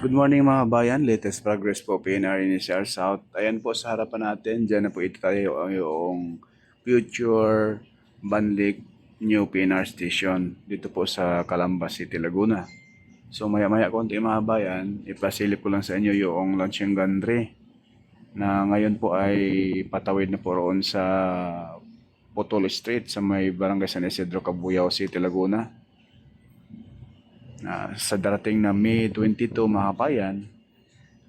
Good morning mga bayan, latest progress po PNR Initial South. Ayan po sa harapan natin, dyan na po ito tayo yung future Banlik New PNR Station dito po sa Calamba City, Laguna. So maya-maya konti mga bayan, ipasilip ko lang sa inyo yung launching gantry na ngayon po ay patawid na po roon sa Potol Street sa may Barangay San Isidro, Cabuyao City, Laguna. Sa darating na May 22 mga bayan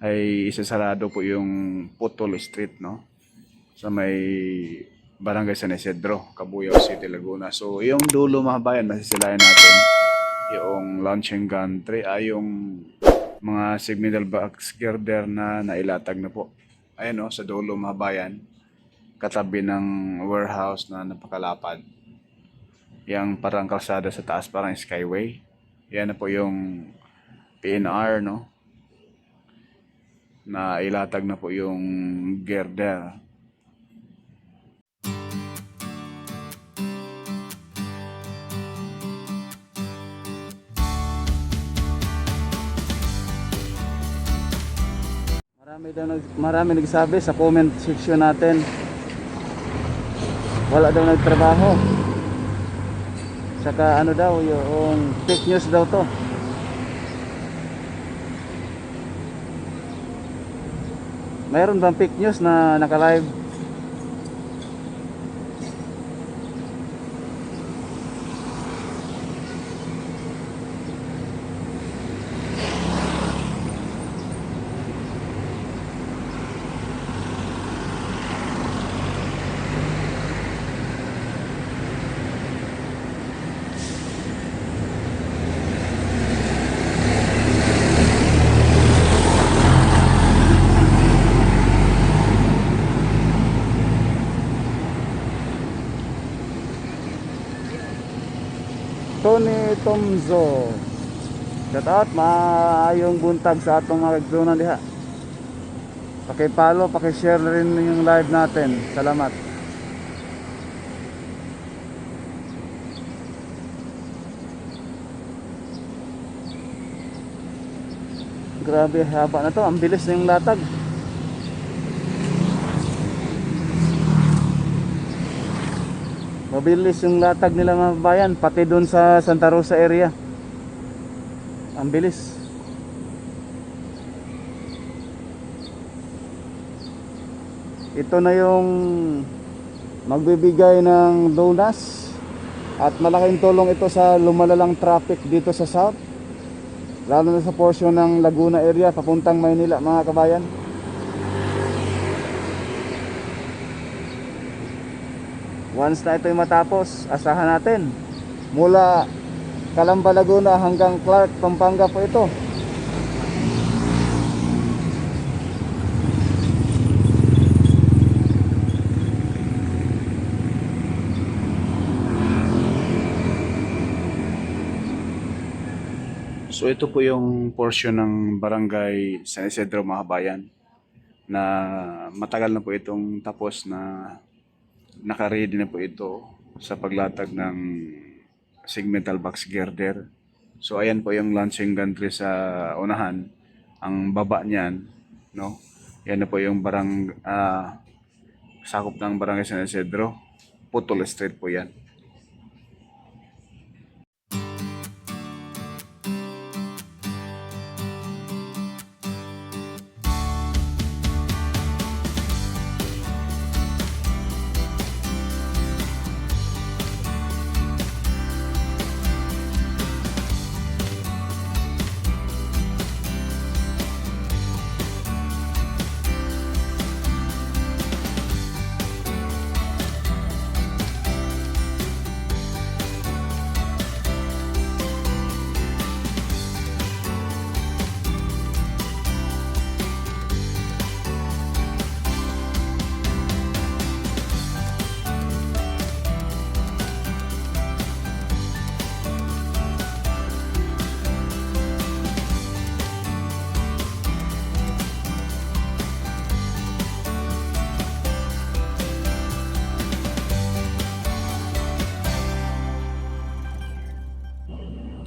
ay isasarado po yung Potol Street, no? Sa may Barangay San Isidro, Cabuyao City, Laguna. So yung dulo mga bayan, masisilayan natin yung launching gantry ay yung mga signal box girder na nailatag na po. Ayan, no, sa dulo mga bayan, katabi ng warehouse na napakalapad. Yang parang kalsada sa taas, parang skyway. Yan na po yung PNR, no? Na ilatag na po yung girder. Marami nagsabi sa comment section natin, wala daw nagtrabaho. Saka ano daw, yung fake news daw to. Mayroon bang fake news na naka-live? Tony Tomzo, shout out, maayong buntag sa atong mga kagsunan diha. Paki-follow, paki-share rin yung live natin. Salamat. Grabe, haba na to, ang bilis na yung latag. Mabilis yung latag nila mga bayan, pati doon sa Santa Rosa area. Ang bilis. Ito na yung magbibigay ng bonus at malaking tulong ito sa lumalalang traffic dito sa South, lalo na sa portion ng Laguna area papuntang Maynila mga kabayan. Once na ito'y matapos, asahan natin mula Calamba, Laguna hanggang Clark, Pampanga po ito. So ito po yung portion ng Barangay San Isidro mga bayan na matagal na po itong tapos na naka-ready na po ito sa paglatag ng segmental box girder. So ayan po yung launching gantry sa unahan, ang baba niyan, no? Yan na po yung sakop ng Barangay San Isidro, Potol Street po yan.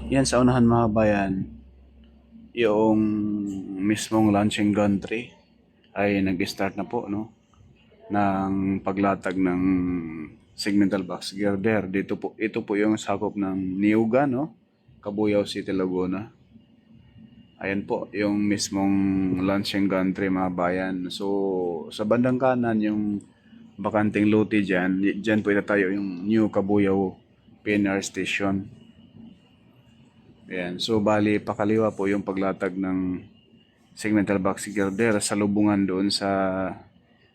Yan sa unahan mga bayan, yung mismong launching gantry ay nag-start na po, no, ng paglatag ng segmental box girder. Ito po yung sakop ng Niuga, no, Cabuyao City, Laguna. Ayan po, yung mismong launching gantry, mga bayan. So, sa bandang kanan, yung bakanting lote dyan, dyan po itatayo yung New Cabuyao PNR Station. Ayan. So, bali, pakaliwa po yung paglatag ng segmental box girder sa lubungan doon sa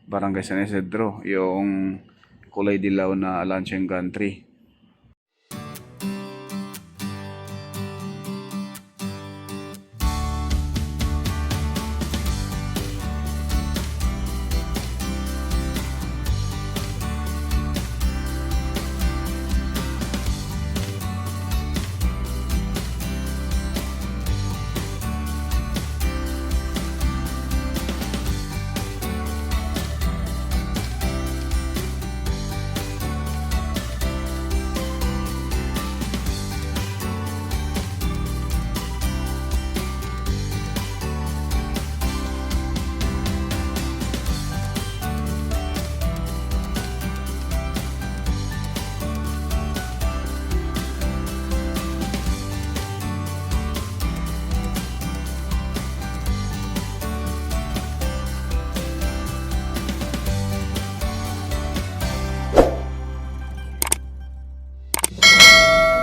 Barangay San Isidro, yung kulay dilaw na launching gantry.